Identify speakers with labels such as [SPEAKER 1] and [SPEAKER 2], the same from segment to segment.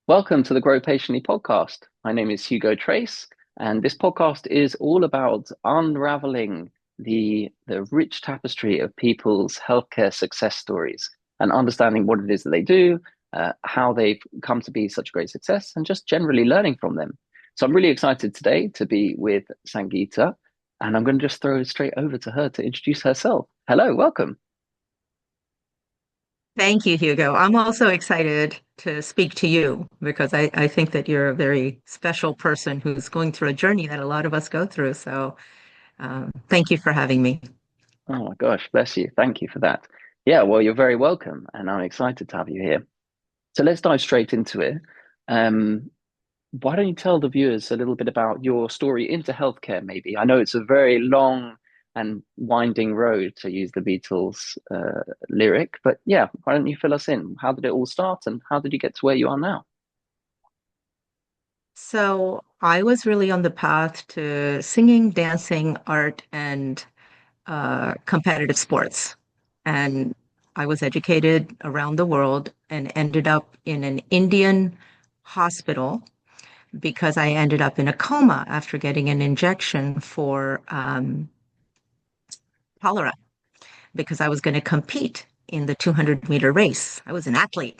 [SPEAKER 1] Welcome to the Grow Patiently podcast. My name is Hugo Trace, and this podcast is all about unraveling the rich tapestry of people's healthcare success stories and understanding what it is that they do, how they've come to be such a great success, and just generally learning from them. So I'm really excited today to be with Sangeeta, and I'm going to just throw it straight over to her to introduce herself. Hello, welcome.
[SPEAKER 2] Thank you, Hugo. I'm also excited to speak to you because I think that you're a very special person who's going through a journey that a lot of us go through. So, thank you for having me.
[SPEAKER 1] Oh my gosh, bless you. Thank you for that. Yeah, well, you're very welcome, and I'm excited to have you here. So let's dive straight into it. Um, why don't you tell the viewers a little bit about your story into healthcare, maybe? I know it's a very long and winding road, to use the Beatles lyric, but yeah, why don't you fill us in? How did it all start, and how did you get to where you are now?
[SPEAKER 2] So, I was really on the path to singing, dancing, art, and competitive sports. And I was educated around the world and ended up in an Indian hospital because I ended up in a coma after getting an injection for cholera because I was going to compete in the 200-meter race. I was an athlete.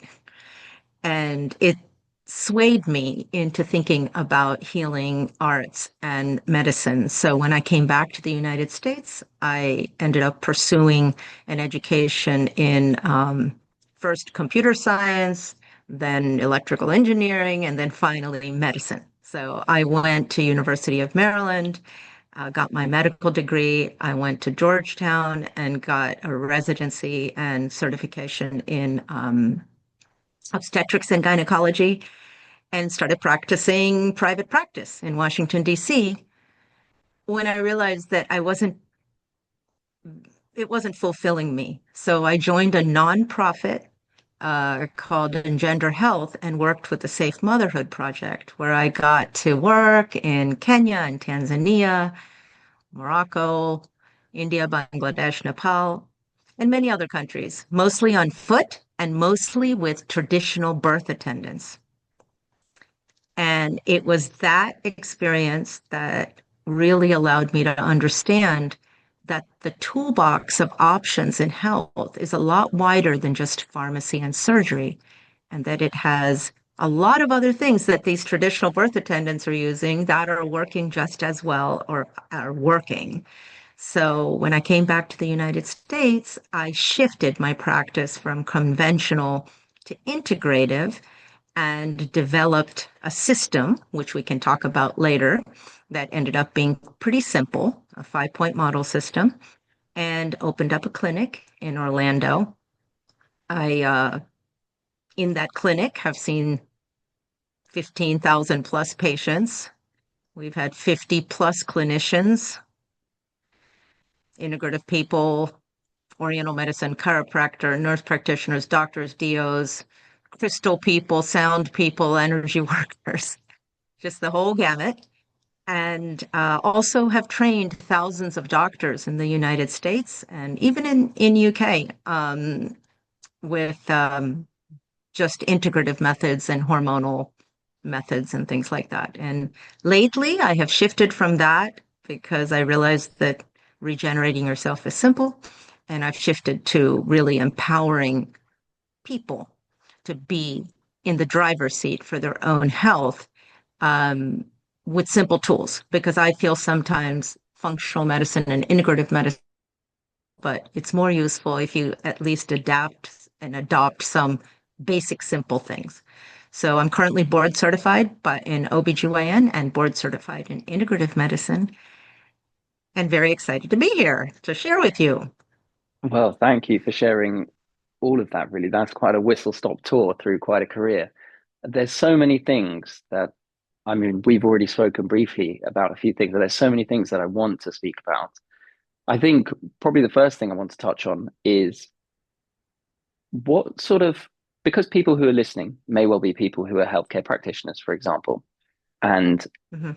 [SPEAKER 2] And it swayed me into thinking about healing arts and medicine. So when I came back to the United States, I ended up pursuing an education in first computer science, then electrical engineering, and then finally medicine. So I went to University of Maryland, got my medical degree. I went to Georgetown and got a residency and certification in obstetrics and gynaecology and started practicing private practice in Washington, D.C. when I realized that it wasn't fulfilling me. So I joined a nonprofit called Engender Health and worked with the Safe Motherhood Project, where I got to work in Kenya and Tanzania, Morocco, India, Bangladesh, Nepal, and many other countries, mostly on foot and mostly with traditional birth attendants. And it was that experience that really allowed me to understand that the toolbox of options in health is a lot wider than just pharmacy and surgery, and that it has a lot of other things that these traditional birth attendants are using that are working just as well or are working. So when I came back to the United States, I shifted my practice from conventional to integrative and developed a system, which we can talk about later, that ended up being pretty simple, a 5-point model system, and opened up a clinic in Orlando. I, in that clinic, have seen 15,000 plus patients. We've had 50 plus clinicians, integrative people, Oriental medicine, chiropractor, nurse practitioners, doctors, DOs, crystal people, sound people, energy workers, just the whole gamut. And also have trained thousands of doctors in the United States and even in UK with just integrative methods and hormonal methods and things like that. And lately, I have shifted from that because I realized that regenerating yourself is simple, and I've shifted to really empowering people to be in the driver's seat for their own health um, with simple tools because I feel sometimes functional medicine and integrative medicine, but it's more useful if you at least adapt and adopt some basic simple things. So I'm currently board certified but in OBGYN and board certified in integrative medicine and very excited to be here to share with you.
[SPEAKER 1] Well, thank you for sharing all of that, really. That's quite a whistle-stop tour through quite a career. There's so many things that, I mean, we've already spoken briefly about a few things, but there's so many things that I want to speak about. I think probably the first thing I want to touch on is what sort of, because people who are listening may well be people who are healthcare practitioners, for example, and
[SPEAKER 2] Mhm.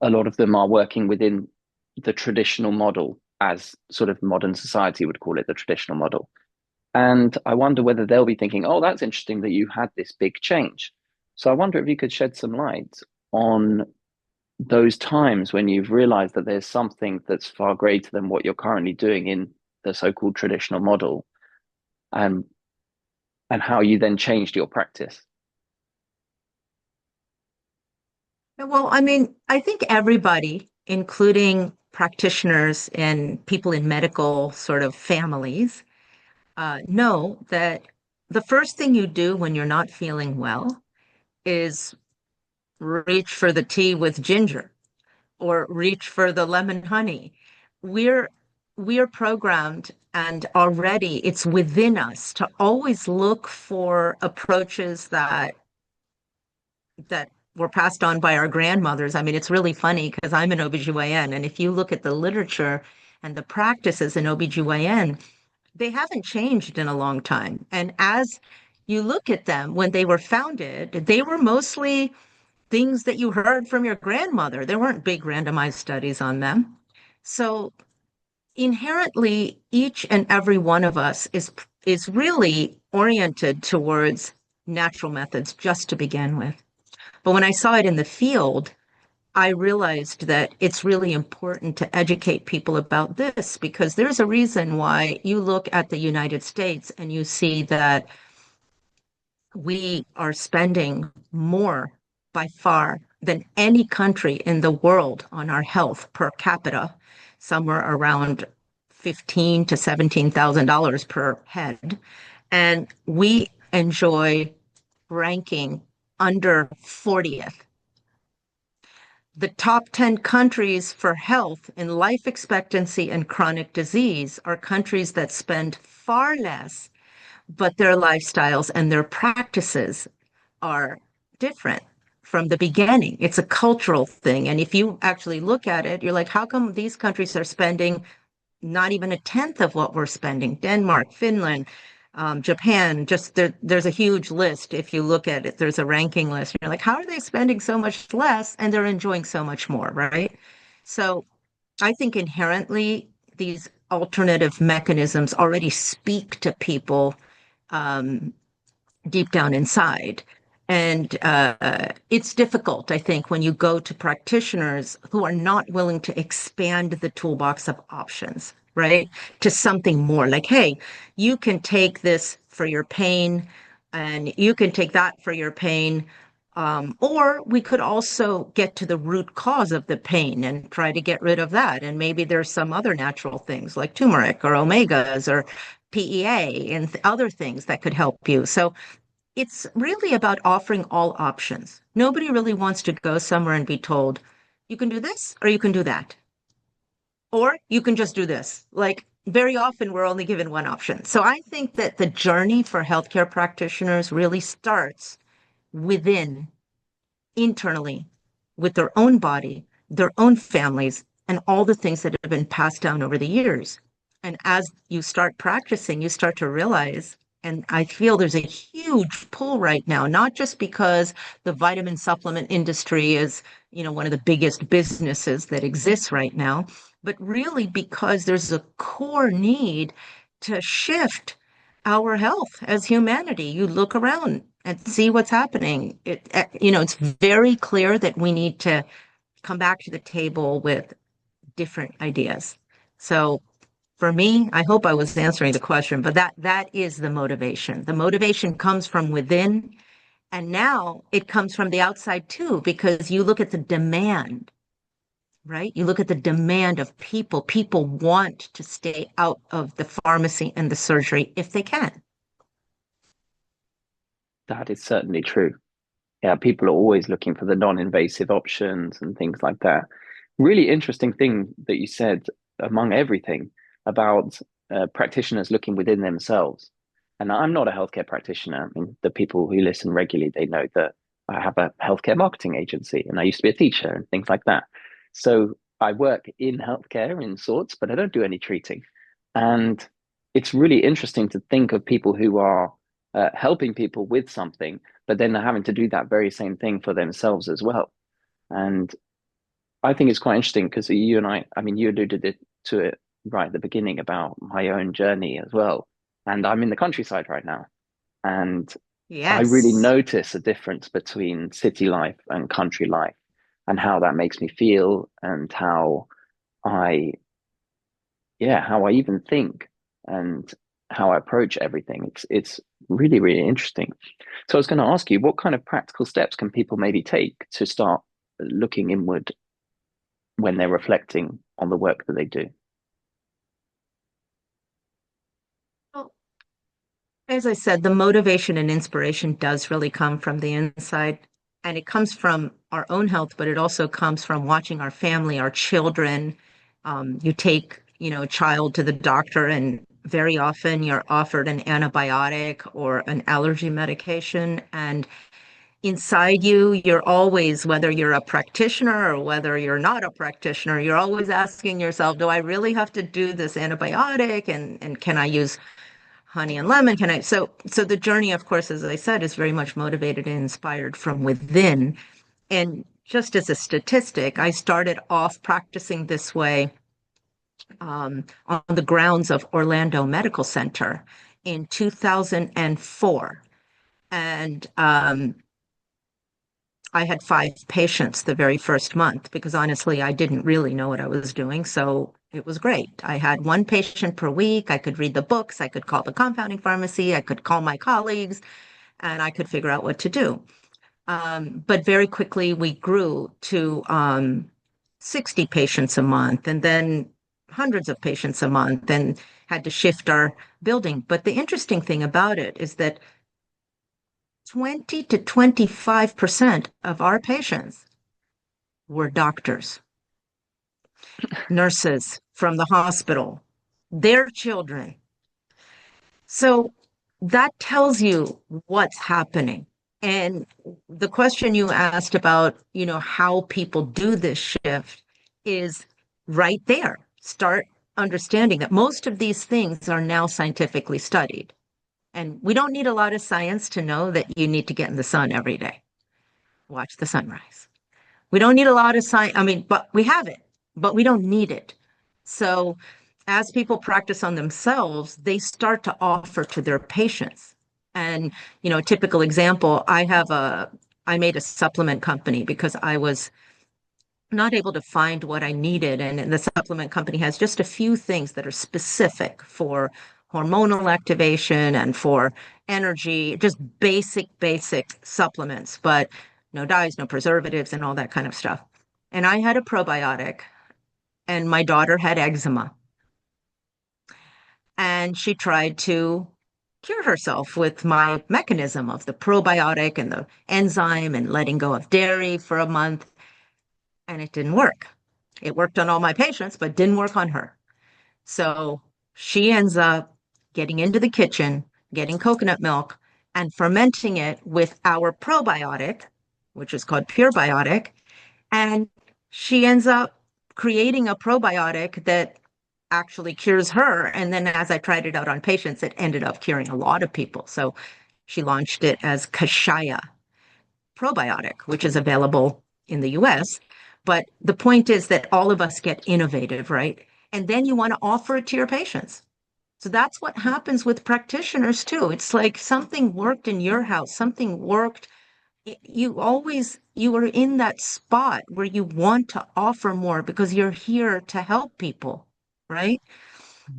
[SPEAKER 1] a lot of them are working within the traditional model, as sort of modern society would call it, the traditional model. And I wonder whether they'll be thinking, oh, that's interesting that you had this big change. So I wonder if you could shed some light on those times when you've realized that there's something that's far greater than what you're currently doing in the so-called traditional model, and and how you then changed your practice.
[SPEAKER 2] Well, I mean, I think everybody, including practitioners and people in medical sort of families, know that the first thing you do when you're not feeling well is reach for the tea with ginger or reach for the lemon honey. We're we're programmed and already it's within us to always look for approaches that were passed on by our grandmothers. I mean, it's really funny because I'm an OBGYN, and if you look at the literature and the practices in OBGYN, they haven't changed in a long time. And as you look at them when they were founded, they were mostly things that you heard from your grandmother. There weren't big randomized studies on them. So inherently, each and every one of us is really oriented towards natural methods just to begin with. But when I saw it in the field, I realized that it's really important to educate people about this because there's a reason why you look at the United States and you see that we are spending more by far than any country in the world on our health per capita, somewhere around 15 to $17,000 per head. And we enjoy ranking under 40th. The top 10 countries for health in life expectancy and chronic disease are countries that spend far less, but their lifestyles and their practices are different from the beginning. It's a cultural thing. And if you actually look at it, you're like, how come these countries are spending not even a tenth of what we're spending? Denmark, Finland, Japan, just there's a huge list. If you look at it, there's a ranking list. You're like, how are they spending so much less and they're enjoying so much more, right? So I think inherently these alternative mechanisms already speak to people um, deep down inside. And it's difficult, I think, when you go to practitioners who are not willing to expand the toolbox of options, right? To something more like, hey, you can take this for your pain and you can take that for your pain. Or we could also get to the root cause of the pain and try to get rid of that. And maybe there's some other natural things like turmeric or omegas or PEA and other things that could help you. So it's really about offering all options. Nobody really wants to go somewhere and be told, you can do this or you can do that, or you can just do this. Like very often, we're only given one option. So I think that the journey for healthcare practitioners really starts within, internally, with their own body, their own families, and all the things that have been passed down over the years. And as you start practicing, you start to realize, and I feel there's a huge pull right now, not just because the vitamin supplement industry is, one of the biggest businesses that exists right now, but really because there's a core need to shift our health as humanity. You look around and see what's happening. It's very clear that we need to come back to the table with different ideas. So for me, I hope I was answering the question, but that is the motivation. The motivation comes from within, and now it comes from the outside too, because you look at the demand, right? You look at the demand of people. People want to stay out of the pharmacy and the surgery if they can.
[SPEAKER 1] That is certainly true. Yeah, people are always looking for the non-invasive options and things like that. Really interesting thing that you said among everything about practitioners looking within themselves. And I'm not a healthcare practitioner. I mean, the people who listen regularly, they know that I have a healthcare marketing agency and I used to be a teacher and things like that. So I work in healthcare in sorts, but I don't do any treating. And it's really interesting to think of people who are helping people with something, but then they're having to do that very same thing for themselves as well. And I think it's quite interesting because you and I mean, you alluded to it right at the beginning about my own journey as well. And I'm in the countryside right now. And I really
[SPEAKER 2] Yes.
[SPEAKER 1] notice a difference between city life and country life and how that makes me feel and I, how I even think and how I approach everything. It's really, really interesting. So I was going to ask you, what kind of practical steps can people maybe take to start looking inward when they're reflecting on the work that they do?
[SPEAKER 2] Well, as I said, the motivation and inspiration does really come from the inside. And it comes from our own health, but it also comes from watching our family, our children. You take, a child to the doctor, and very often you're offered an antibiotic or an allergy medication. And inside you, you're always, whether you're a practitioner or whether you're not a practitioner, you're always asking yourself, do I really have to do this antibiotic? And can I use honey and lemon? Can I? So the journey, of course, as I said, is very much motivated and inspired from within. And just as a statistic, I started off practicing this way on the grounds of Orlando Medical Center in 2004. And I had 5 patients the very first month because honestly, I didn't really know what I was doing. So it was great. I had 1 patient per week. I could read the books. I could call the compounding pharmacy. I could call my colleagues and I could figure out what to do. But very quickly, we grew to 60 patients a month and then hundreds of patients a month and had to shift our building. But the interesting thing about it is that 20 to 25% of our patients were doctors, nurses from the hospital, their children. So that tells you what's happening. And the question you asked about, how people do this shift is right there. Start understanding that most of these things are now scientifically studied. And we don't need a lot of science to know that you need to get in the sun every day, watch the sunrise. We don't need a lot of science. I mean, but we have it, but we don't need it. So as people practice on themselves, they start to offer to their patients. And, a typical example, I made a supplement company because I was not able to find what I needed. And the supplement company has just a few things that are specific for hormonal activation and for energy, just basic supplements, but no dyes, no preservatives, and all that kind of stuff. And I had a probiotic, and my daughter had eczema. And she tried to cure herself with my mechanism of the probiotic and the enzyme and letting go of dairy for a month. And it didn't work. It worked on all my patients, but didn't work on her. So she ends up getting into the kitchen, getting coconut milk, and fermenting it with our probiotic, which is called Pure Biotic. And she ends up creating a probiotic that actually cures her. And then as I tried it out on patients, it ended up curing a lot of people. So she launched it as Kashaya Probiotic, which is available in the US. But the point is that all of us get innovative, right? And then you want to offer it to your patients. So that's what happens with practitioners too. It's like something worked in your house, something worked. You are in that spot where you want to offer more because you're here to help people, right?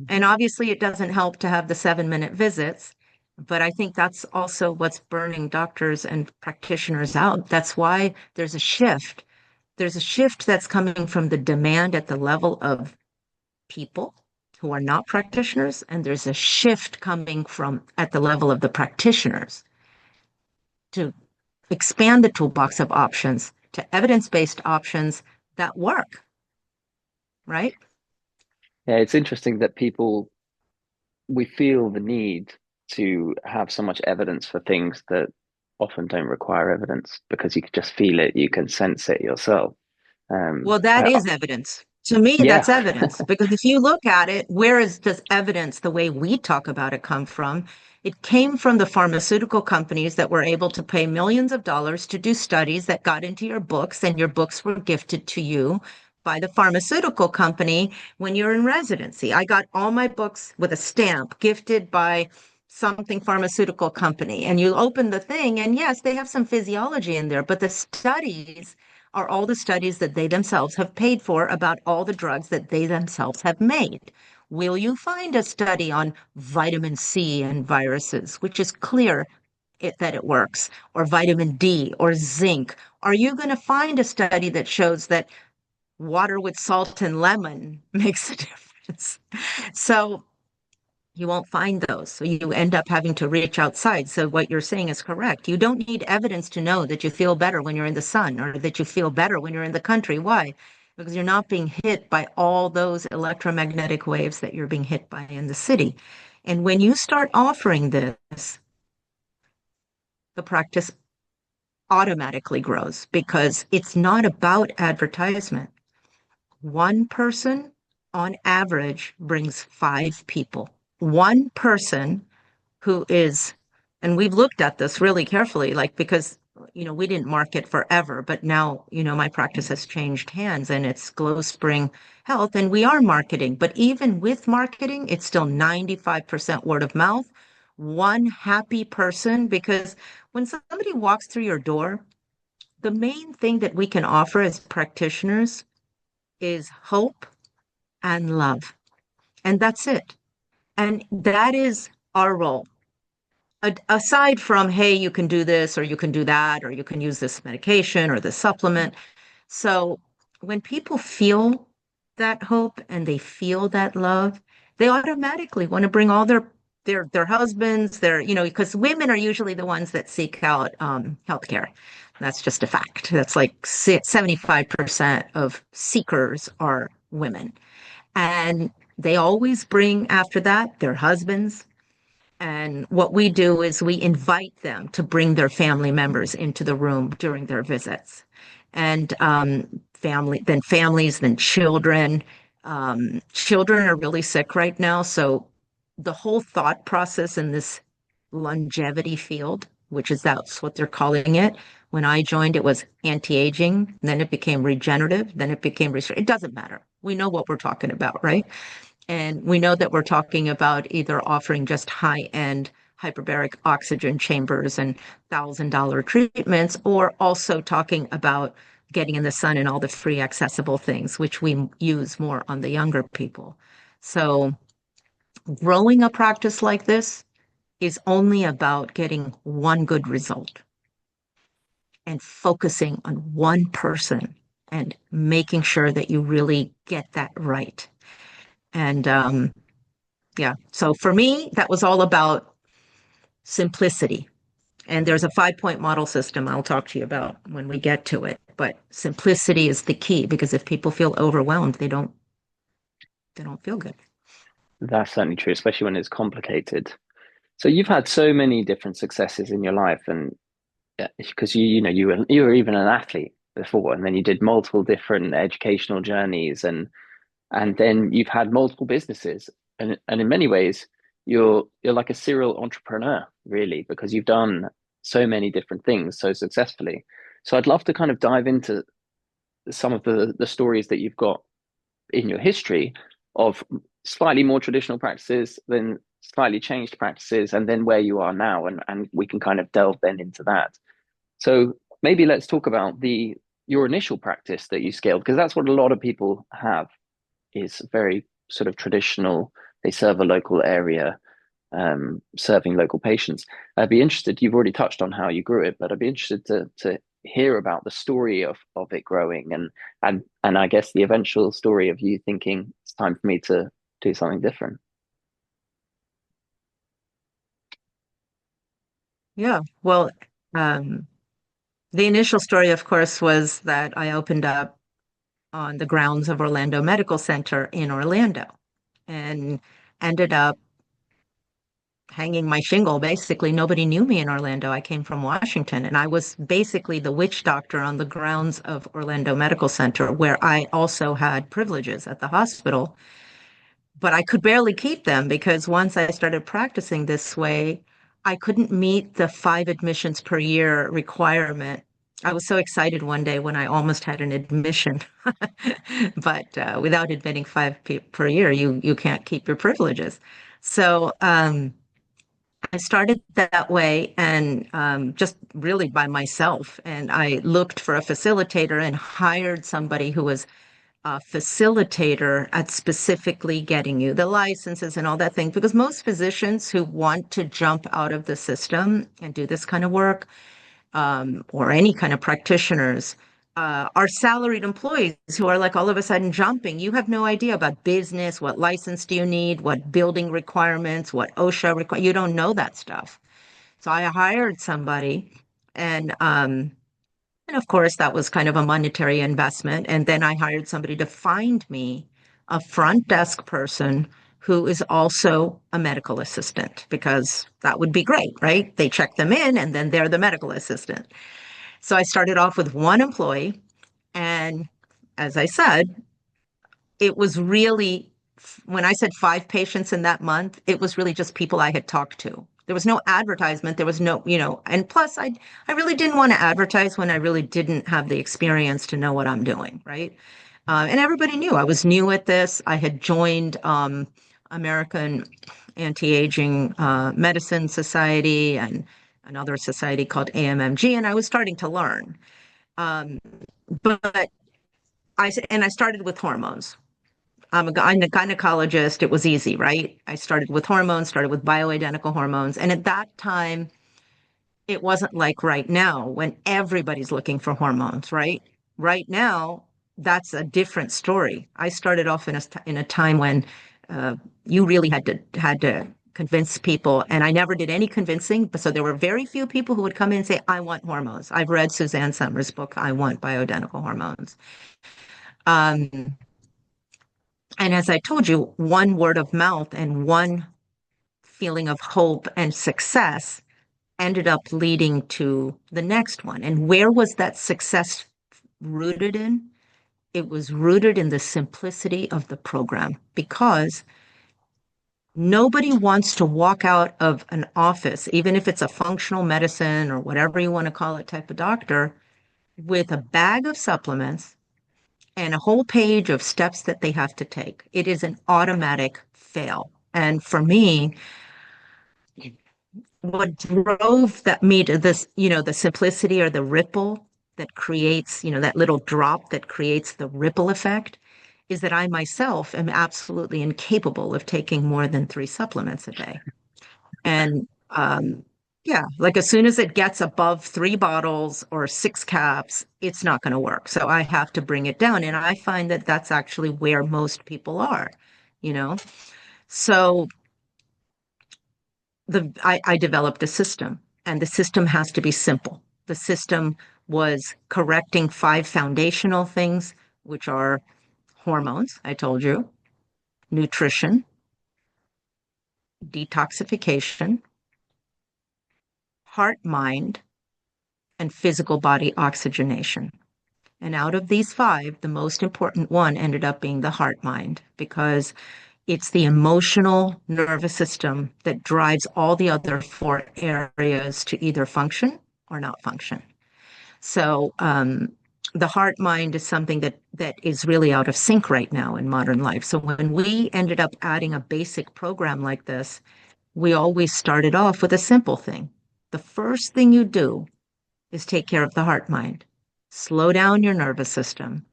[SPEAKER 2] And obviously, it doesn't help to have the 7-minute visits, but I think that's also what's burning doctors and practitioners out. That's why there's a shift. There's a shift that's coming from the demand at the level of people who are not practitioners, and there's a shift coming from at the level of the practitioners to expand the toolbox of options to evidence-based options that work, right?
[SPEAKER 1] Yeah, it's interesting that we feel the need to have so much evidence for things that often don't require evidence because you can just feel it, you can sense it yourself.
[SPEAKER 2] Well, that
[SPEAKER 1] I,
[SPEAKER 2] is evidence. To me,
[SPEAKER 1] yeah,
[SPEAKER 2] that's evidence because if you look at it, does evidence, the way we talk about it, come from? It came from the pharmaceutical companies that were able to pay millions of dollars to do studies that got into your books, and your books were gifted to you by the pharmaceutical company when you're in residency. I got all my books with a stamp gifted by something pharmaceutical company, and you open the thing, and yes, they have some physiology in there, but the studies are all the studies that they themselves have paid for about all the drugs that they themselves have made. Will you find a study on vitamin C and viruses, which is clear that it works, or vitamin D or zinc? Are you going to find a study that shows that water with salt and lemon makes a difference? So you won't find those. So you end up having to reach outside. So what you're saying is correct. You don't need evidence to know that you feel better when you're in the sun or that you feel better when you're in the country. Why? Because you're not being hit by all those electromagnetic waves that you're being hit by in the city. And when you start offering this, the practice automatically grows because it's not about advertisement. One person on average brings 5 people. One person who is, and we've looked at this really carefully, like because we didn't market forever, but now my practice has changed hands and it's Glow Spring Health, and we are marketing. But even with marketing, it's still 95% word of mouth. One happy person, because when somebody walks through your door, the main thing that we can offer as practitioners is hope and love. And that's it. And that is our role. Aside from, hey, you can do this or you can do that, or you can use this medication or this supplement. So when people feel that hope and they feel that love, they automatically want to bring all their husbands, because women are usually the ones that seek out healthcare. That's just a fact. That's like 75% of seekers are women. And they always bring after that their husbands. And what we do is we invite them to bring their family members into the room during their visits. And families, then children. Children are really sick right now. So the whole thought process in this longevity field, that's what they're calling it. When I joined, it was anti-aging, then it became regenerative, then it became it doesn't matter. We know what we're talking about, right? And we know that we're talking about either offering just high-end hyperbaric oxygen chambers and $1,000 treatments, or also talking about getting in the sun and all the free accessible things, which we use more on the younger people. So growing a practice like this is only about getting one good result and focusing on one person and making sure that you really get that right. And yeah, so for me, that was all about simplicity. And there's a 5-point model system I'll talk to you about when we get to it. But simplicity is the key, because if people feel overwhelmed, they don't feel good.
[SPEAKER 1] That's certainly true, especially when it's complicated. So you've had so many different successes in your life, and because you were even an athlete before, and then you did multiple different educational journeys, and then you've had multiple businesses, and in many ways you're like a serial entrepreneur, really, because you've done so many different things so successfully. So I'd love to kind of dive into some of the stories that you've got in your history of slightly more traditional practices, then slightly changed practices, and then where you are now, and we can kind of delve then into that. So maybe let's talk about the your initial practice that you scaled, because that's what a lot of people have, is very sort of traditional. They serve a local area, serving local patients. I'd be interested, you've already touched on how you grew it, but I'd be interested to hear about the story of it growing, and I guess the eventual story of you thinking it's time for me to do something different.
[SPEAKER 2] Yeah, well, um, the initial story, of course, was that I opened up on the grounds of Orlando Medical Center in Orlando and ended up hanging my shingle. Basically, nobody knew me in Orlando. I came from Washington, and I was basically the witch doctor on the grounds of Orlando Medical Center, where I also had privileges at the hospital. But I could barely keep them because once I started practicing this way, I couldn't meet the 5 admissions per year requirement. I was so excited one day when I almost had an admission, but without admitting per year, you can't keep your privileges. So I started that way and just really by myself. And I looked for a facilitator and hired somebody who was a facilitator at specifically getting you the licenses and all that thing. Because most physicians who want to jump out of the system and do this kind of work, or any kind of practitioners, are salaried employees who are like all of a sudden jumping. You have no idea about business, what license do you need, what building requirements, what OSHA require. You don't know that stuff. So I hired somebody, and and of course that was kind of a monetary investment. And then I hired somebody to find me a front desk person who is also a medical assistant, because that would be great, right? They check them in and then they're the medical assistant. So I started off with one employee. And as I said, it was really, when I said 5 patients in that month, it was really just people I had talked to. There was no advertisement. There was no, and plus I really didn't want to advertise when I really didn't have the experience to know what I'm doing, right? And everybody knew I was new at this. I had joined American Anti-Aging Medicine Society and another society called AMMG, and I was starting to learn. Um, but I started with hormones. I'm a gynecologist. It was easy, right? I started with hormones, started with bioidentical hormones. And at that time, it wasn't like right now when everybody's looking for hormones, right? Right now, that's a different story. I started off in a time when uh, you really had to convince people, and I never did any convincing. So there were very few people who would come in and say, "I want hormones." I've read Suzanne Summers' book, "I Want Bioidentical Hormones." Um, and as I told you, one word of mouth and one feeling of hope and success ended up leading to the next one. And where was that success rooted in? It was rooted in the simplicity of the program, because nobody wants to walk out of an office, even if it's a functional medicine or whatever you want to call it type of doctor, with a bag of supplements and a whole page of steps that they have to take. It is an automatic fail. And for me, what drove me to this, the simplicity or the ripple that creates, that little drop that creates the ripple effect, is that I myself am absolutely incapable of taking more than 3 supplements a day. And yeah, like as soon as it gets above 3 bottles or 6 caps, it's not going to work. So I have to bring it down. And I find that that's actually where most people are, you know? So I developed a system, and the system has to be simple. The system was correcting 5 foundational things, which are hormones, I told you, nutrition, detoxification, heart, mind, and physical body oxygenation. And out of these 5, the most important one ended up being the heart mind, because it's the emotional nervous system that drives all the other 4 areas to either function or not function. So the heart mind is something that is really out of sync right now in modern life. So when we ended up adding a basic program like this, we always started off with a simple thing. The first thing you do is take care of the heart mind, slow down your nervous system.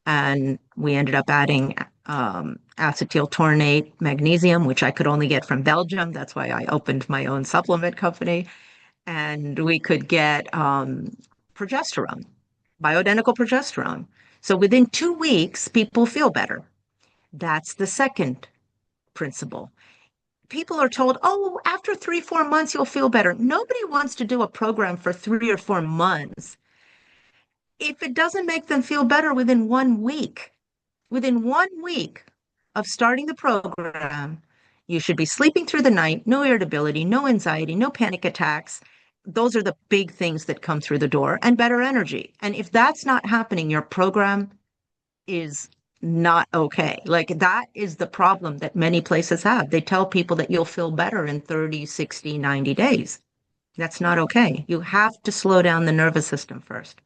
[SPEAKER 2] And we ended up adding acetyl taurate magnesium, which I could only get from Belgium. That's why I opened my own supplement company. And we could get progesterone, bioidentical progesterone. So within 2 weeks, people feel better. That's the second principle. People are told, oh, after 3, 4 months, you'll feel better. Nobody wants to do a program for 3 or 4 months if it doesn't make them feel better within 1 week. Within 1 week of starting the program, you should be sleeping through the night, no irritability, no anxiety, no panic attacks. Those are the big things that come through the door, and better energy. And if that's not happening, your program is not okay. Like that is the problem that many places have. They tell people that you'll feel better in 30, 60, 90 days. That's not okay. You have to slow down the nervous system first.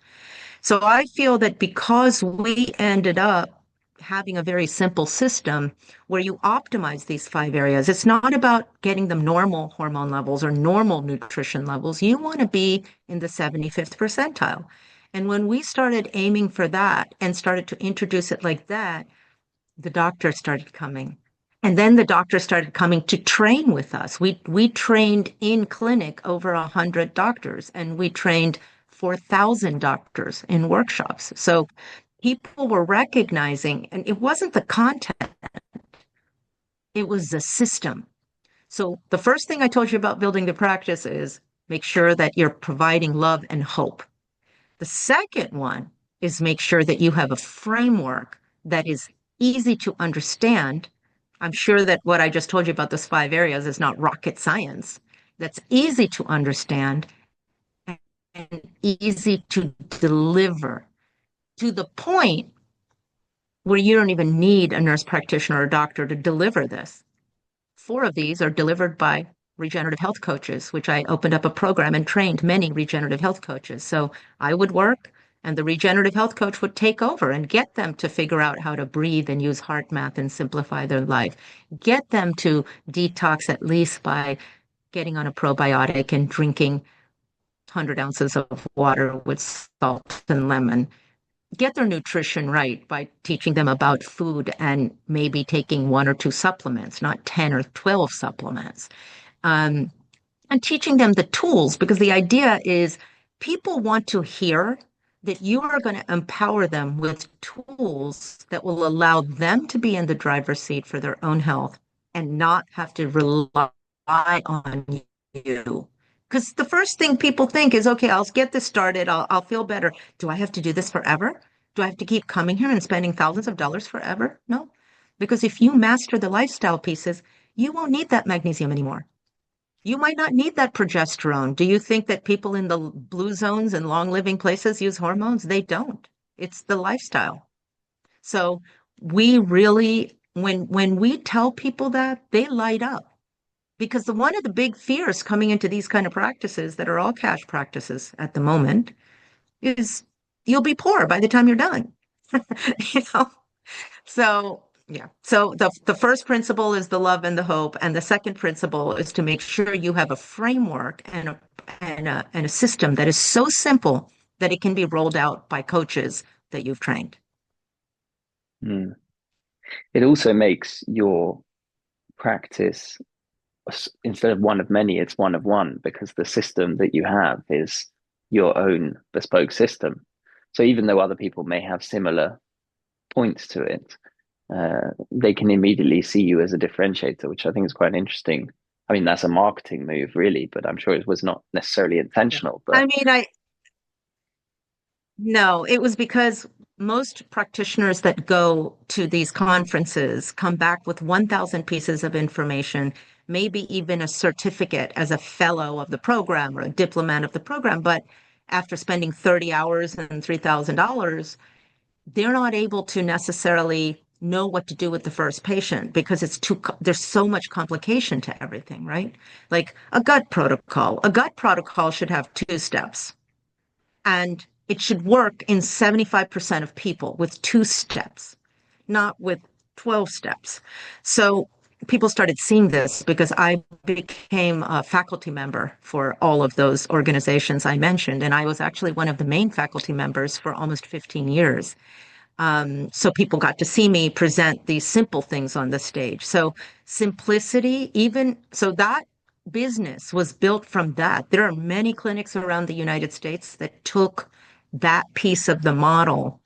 [SPEAKER 2] So I feel that because we ended up having a very simple system where you optimize these 5 areas. It's not about getting them normal hormone levels or normal nutrition levels. You want to be in the 75th percentile. And when we started aiming for that and started to introduce it like that, the doctors started coming. And then the doctors started coming to train with us. We trained in clinic over 100 doctors, and we trained 4,000 doctors in workshops. So people were recognizing, and it wasn't the content, it was the system. So the first thing I told you about building the practice is make sure that you're providing love and hope. The second one is make sure that you have a framework that is easy to understand. I'm sure that what I just told you about those 5 areas is not rocket science. That's easy to understand and easy to deliver to the point where you don't even need a nurse practitioner or a doctor to deliver this. 4 of these are delivered by regenerative health coaches, which I opened up a program and trained many regenerative health coaches. So I would work and the regenerative health coach would take over and get them to figure out how to breathe and use heart math and simplify their life. Get them to detox at least by getting on a probiotic and drinking 100 ounces of water with salt and lemon. Get their nutrition right by teaching them about food and maybe taking 1 or 2 supplements, not 10 or 12 supplements. Um, and teaching them the tools, because the idea is people want to hear that you are going to empower them with tools that will allow them to be in the driver's seat for their own health and not have to rely on you. Because the first thing people think is, okay, I'll get this started. I'll feel better. Do I have to do this forever? Do I have to keep coming here and spending thousands of dollars forever? No. Because if you master the lifestyle pieces, you won't need that magnesium anymore. You might not need that progesterone. Do you think that people in the blue zones and long living places use hormones? They don't. It's the lifestyle. So we really, when we tell people that, they light up. Because one of the big fears coming into these kind of practices that are all cash practices at the moment is you'll be poor by the time you're done. you know? So yeah. So the first principle is the love and the hope, and the second principle is to make sure you have a framework and a system that is so simple that it can be rolled out by coaches that you've trained.
[SPEAKER 1] Mm. It also makes your practice, instead of one of many, it's one of one, because the system that you have is your own bespoke system. So even though other people may have similar points to it, they can immediately see you as a differentiator, which I think is quite interesting. I mean, that's a marketing move, really, but I'm sure it was not necessarily
[SPEAKER 2] Yeah.
[SPEAKER 1] intentional.
[SPEAKER 2] I
[SPEAKER 1] But
[SPEAKER 2] mean, I No, it was because most practitioners that go to these conferences come back with 1,000 pieces of information, maybe even a certificate as a fellow of the program or a diplomat of the program. But after spending 30 hours and $3,000, they're not able to necessarily know what to do with the first patient because there's so much complication to everything, right? Like a gut protocol. A gut protocol should have 2 steps. And it should work in 75% of people with 2 steps, not with 12 steps. So people started seeing this because I became a faculty member for all of those organizations I mentioned. And I was actually one of the main faculty members for almost 15 years. So people got to see me present these simple things on the stage. So simplicity, even so that business was built from that. There are many clinics around the United States that took that piece of the model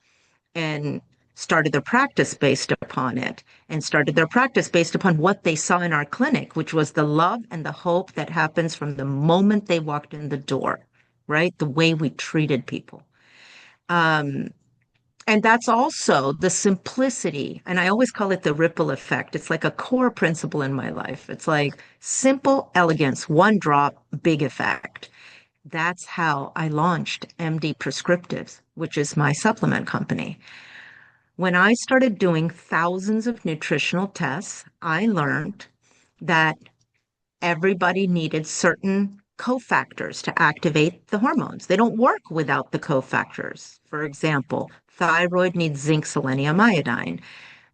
[SPEAKER 2] and started their practice based upon it and started their practice based upon what they saw in our clinic, which was the love and the hope that happens from the moment they walked in the door, right? The way we treated people. Um, and that's also the simplicity. And I always call it the ripple effect. It's like a core principle in my life. It's like simple elegance, one drop, big effect. That's how I launched MD Prescriptives, which is my supplement company. When I started doing thousands of nutritional tests, I learned that everybody needed certain cofactors to activate the hormones. They don't work without the cofactors. For example, Thyroid needs zinc, selenium, iodine.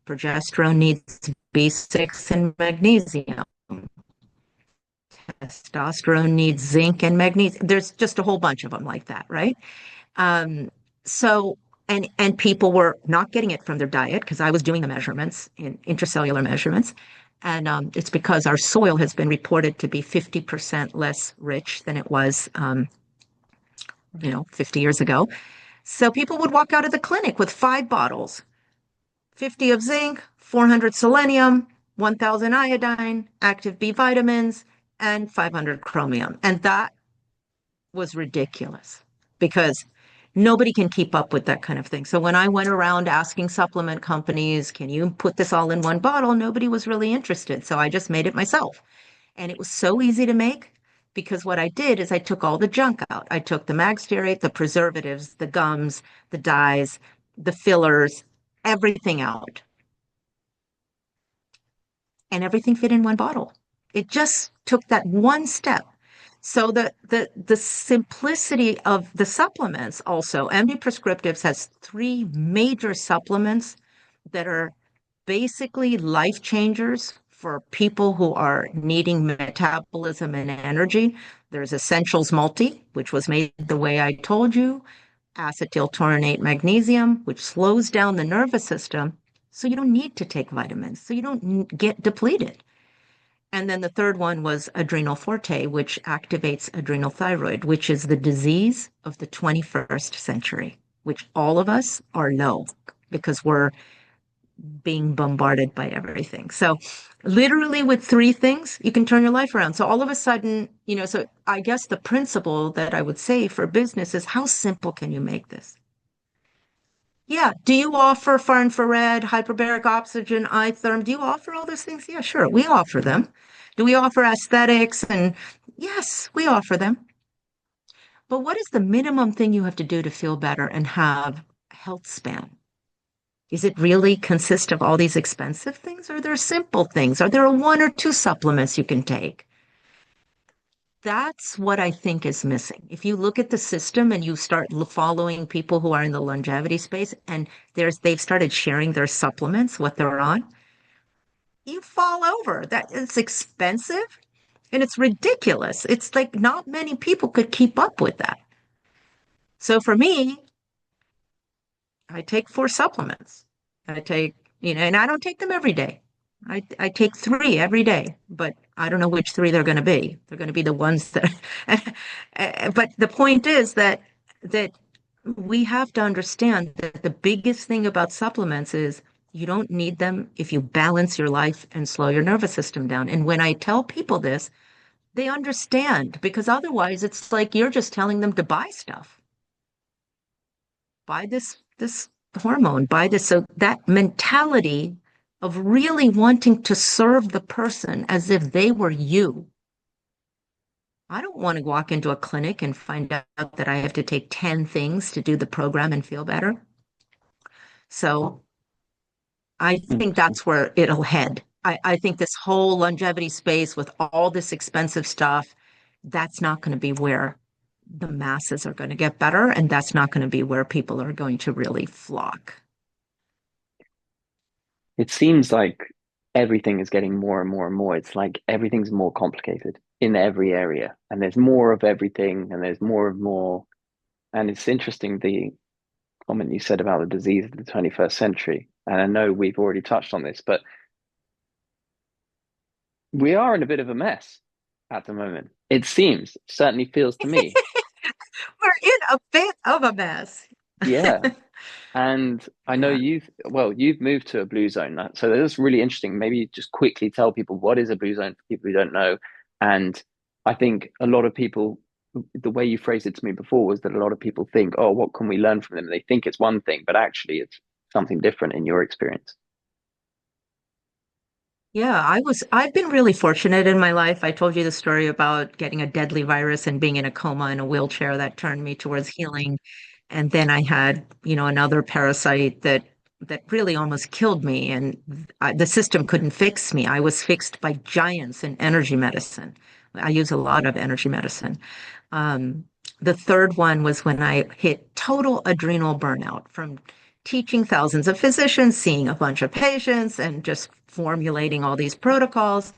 [SPEAKER 2] Progesterone needs B6 and magnesium. Testosterone needs zinc and magnesium. There's just a whole bunch of them like that, right? Um, so, and people were not getting it from their diet because I was doing the measurements in intracellular measurements. And it's because our soil has been reported to be 50% less rich than it was, 50 years ago. So people would walk out of the clinic with 5 bottles, 50 of zinc, 400 selenium, 1,000 iodine, active B vitamins, and 500 chromium. And that was ridiculous because nobody can keep up with that kind of thing. So when I went around asking supplement companies, can you put this all in one bottle? Nobody was really interested. So I just made it myself. And it was so easy to make because what I did is I took all the junk out. I took the mag stearate, the preservatives, the gums, the dyes, the fillers, everything out. And everything fit in one bottle. It just took that one step. So the simplicity of the supplements also, MD Prescriptives has 3 major supplements that are basically life changers for people who are needing metabolism and energy. There's Essentials Multi, which was made the way I told you, acetyl taurinate magnesium, which slows down the nervous system. So you don't need to take vitamins. So you don't get depleted. And then the third one was Adrenal Forte, which activates adrenal thyroid, which is the disease of the 21st century, which all of us are low because we're being bombarded by everything. So literally with 3 things, you can turn your life around. So all of a sudden, so I guess the principle that I would say for business is how simple can you make this? Yeah. Do you offer far infrared, hyperbaric oxygen, iTherm? Do you offer all those things? Yeah, sure. We offer them. Do we offer aesthetics? And yes, we offer them. But what is the minimum thing you have to do to feel better and have a health span? Is it really consist of all these expensive things? Or are there simple things? Are there 1 or 2 supplements you can take? That's what I think is missing. If you look at the system and you start following people who are in the longevity space and they've started sharing their supplements, what they're on, you fall over. That it's expensive and it's ridiculous. It's like not many people could keep up with that. So for me, I take 4 supplements. I take, and I don't take them every day. I take 3 every day, but I don't know which 3 they're going to be. They're going to be the ones that, but the point is that we have to understand that the biggest thing about supplements is you don't need them if you balance your life and slow your nervous system down. And when I tell people this, they understand because otherwise it's like you're just telling them to buy stuff. Buy this hormone, buy this. So that mentality of really wanting to serve the person as if they were you. I don't want to walk into a clinic and find out that I have to take 10 things to do the program and feel better. So I think
[SPEAKER 1] Interesting.
[SPEAKER 2] that's where it'll head. I think this whole longevity space with all this expensive stuff, that's not going to be where the masses are going to get better. And that's not going to be where people are going to really flock.
[SPEAKER 1] It seems like everything is getting more and more and more. It's like everything's more complicated in every area, and there's more of everything, and there's more of more. And it's interesting the comment you said about the disease of the 21st century. And I know we've already touched on this, but we are in a bit of a mess at the moment. It seems, certainly feels to me.
[SPEAKER 2] We're in a bit of a mess.
[SPEAKER 1] Yeah. And I know
[SPEAKER 2] Yeah.
[SPEAKER 1] you've moved to a blue zone. So that's really interesting. Maybe just quickly tell people what is a blue zone for people who don't know. And I think a lot of people, the way you phrased it to me before was that a lot of people think, oh, what can we learn from them? They think it's one thing, but actually it's something different in your experience.
[SPEAKER 2] Yeah, I've been really fortunate in my life. I told you the story about getting a deadly virus and being in a coma in a wheelchair that turned me towards healing. And then I had, another parasite that really almost killed me, and the system couldn't fix me. I was fixed by giants in energy medicine. I use a lot of energy medicine. Um, the third one was when I hit total adrenal burnout from teaching thousands of physicians, seeing a bunch of patients, and just formulating all these protocols.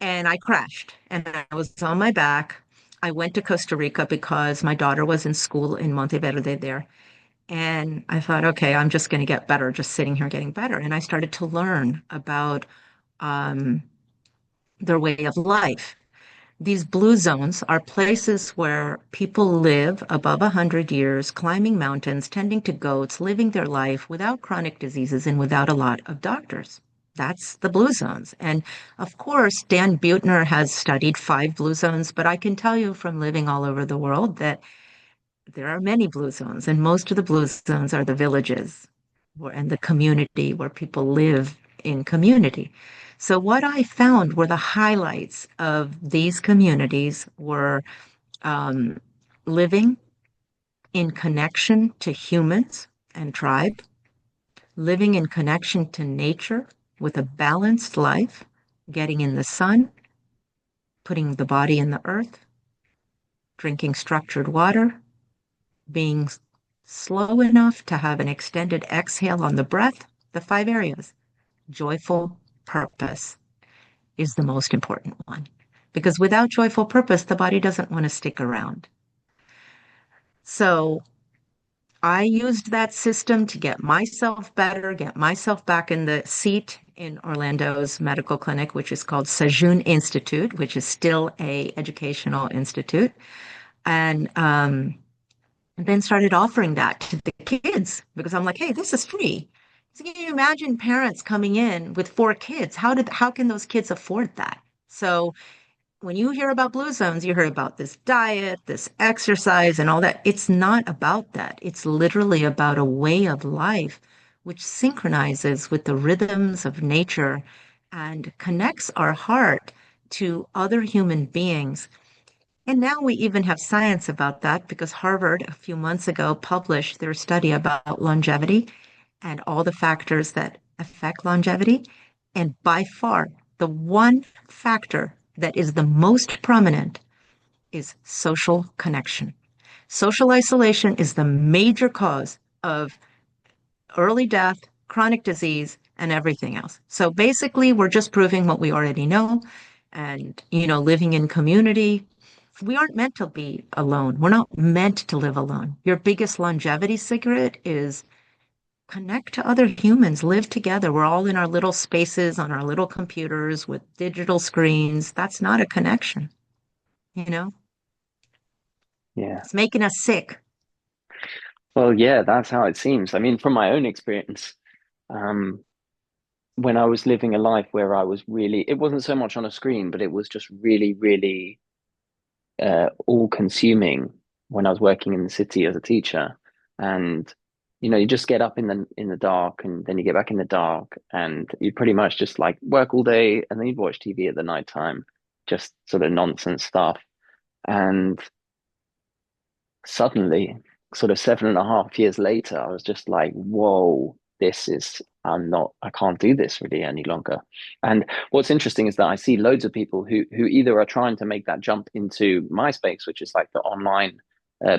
[SPEAKER 2] And I crashed and I was on my back. I went to Costa Rica because my daughter was in school in Monteverde there. And I thought, okay, I'm just going to get better, just sitting here getting better. And I started to learn about um, their way of life. These blue zones are places where people live above 100 years, climbing mountains, tending to goats, living their life without chronic diseases and without a lot of doctors. That's the blue zones. And of course, Dan Buettner has studied 5 blue zones, but I can tell you from living all over the world that there are many blue zones, and most of the blue zones are the villages and the community where people live in community. So what I found were the highlights of these communities were um, living in connection to humans and tribe, living in connection to nature with a balanced life, getting in the sun, putting the body in the earth, drinking structured water, being slow enough to have an extended exhale on the breath, the 5 areas. Joyful purpose is the most important one because without joyful purpose, the body doesn't want to stick around. So I used that system to get myself better, get myself back in the seat in Orlando's medical clinic, which is called Sejun Institute, which is still a educational institute. And then started offering that to the kids because I'm like, hey, this is free. So can you imagine parents coming in with 4 kids? How can those kids afford that? So when you hear about blue zones, you hear about this diet, this exercise, and all that. It's not about that. It's literally about a way of life which synchronizes with the rhythms of nature and connects our heart to other human beings. And now we even have science about that because Harvard a few months ago published their study about longevity and all the factors that affect longevity. And by far, the one factor that is the most prominent is social connection. Social isolation is the major cause of early death, chronic disease, and everything else. So basically, we're just proving what we already know. And, living in community, we aren't meant to be alone. We're not meant to live alone. Your biggest longevity secret is connect to other humans, live together. We're all in our little spaces on our little computers with digital screens. That's not a connection, you know?
[SPEAKER 1] Yeah.
[SPEAKER 2] It's making us sick.
[SPEAKER 1] Well, yeah, that's how it seems. I mean, from my own experience, um, when I was living a life where I was really, it wasn't so much on a screen, but it was just really, really all consuming when I was working in the city as a teacher. And you just get up in the dark and then you get back in the dark and you pretty much just like work all day and then you'd watch TV at the nighttime, just sort of nonsense stuff. And suddenly, sort of 7.5 years later, I was just like, whoa, I can't do this really any longer. And what's interesting is that I see loads of people who either are trying to make that jump into my space, which is like the online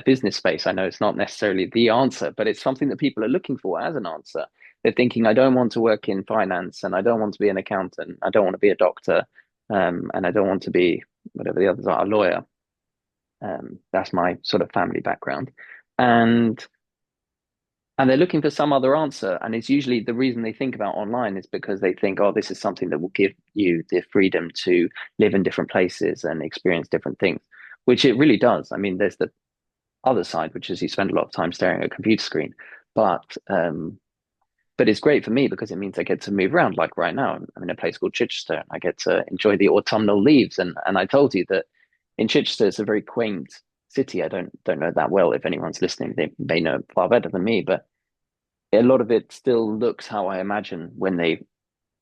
[SPEAKER 1] business space. I know it's not necessarily the answer, but it's something that people are looking for as an answer. They're thinking, I don't want to work in finance and I don't want to be an accountant. I don't want to be a doctor. And I don't want to be whatever the others are, a lawyer. That's my sort of family background. And and they're looking for some other answer. And it's usually the reason they think about online is because they think, oh, this is something that will give you the freedom to live in different places and experience different things, which it really does. I mean, there's the other side, which is you spend a lot of time staring at a computer screen. But it's great for me because it means I get to move around. Like right now, I'm in a place called Chichester. And I get to enjoy the autumnal leaves. And I told you that in Chichester, it's a very quaint city. I don't know that well. If anyone's listening, they may know far better than me. But a lot of it still looks how I imagine when they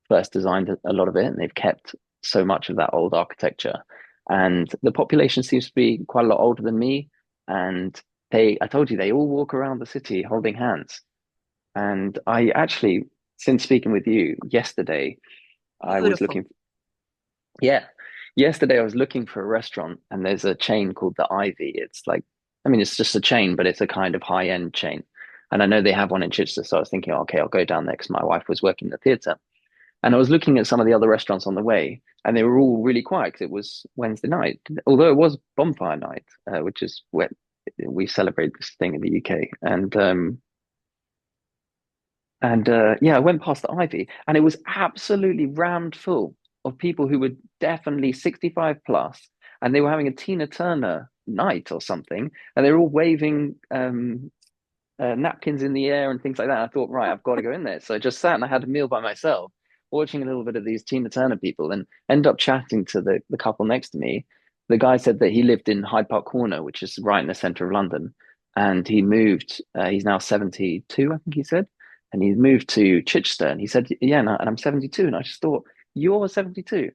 [SPEAKER 1] first designed a lot of it, and they've kept so much of that old architecture. And the population seems to be quite a lot older than me. And I told you, they all walk around the city holding hands. And I actually, since speaking with you yesterday, I was
[SPEAKER 2] Beautiful.
[SPEAKER 1] looking, yeah, yesterday I was looking for a restaurant and there's a chain called the Ivy. It's like, I mean, it's just a chain, but it's a kind of high-end chain. And I know they have one in Chichester, so I was thinking, okay, I'll go down there because my wife was working in the theatre. And I was looking at some of the other restaurants on the way, and they were all really quiet because it was Wednesday night, although it was bonfire night, which is where we celebrate this thing in the UK. And yeah, I went past the Ivy, and it was absolutely rammed full of people who were definitely 65 plus, and they were having a Tina Turner night or something, and they were all waving napkins in the air and things like that. I thought, right, I've got to go in there. So I just sat and I had a meal by myself, watching a little bit of these Tina Turner people, and end up chatting to the couple next to me. The guy said that he lived in Hyde Park Corner, which is right in the center of London, and he moved. He's now 72, I think he said, and he's moved to Chichester. And he said, "Yeah, and I'm 72." And I just thought, "You're 72."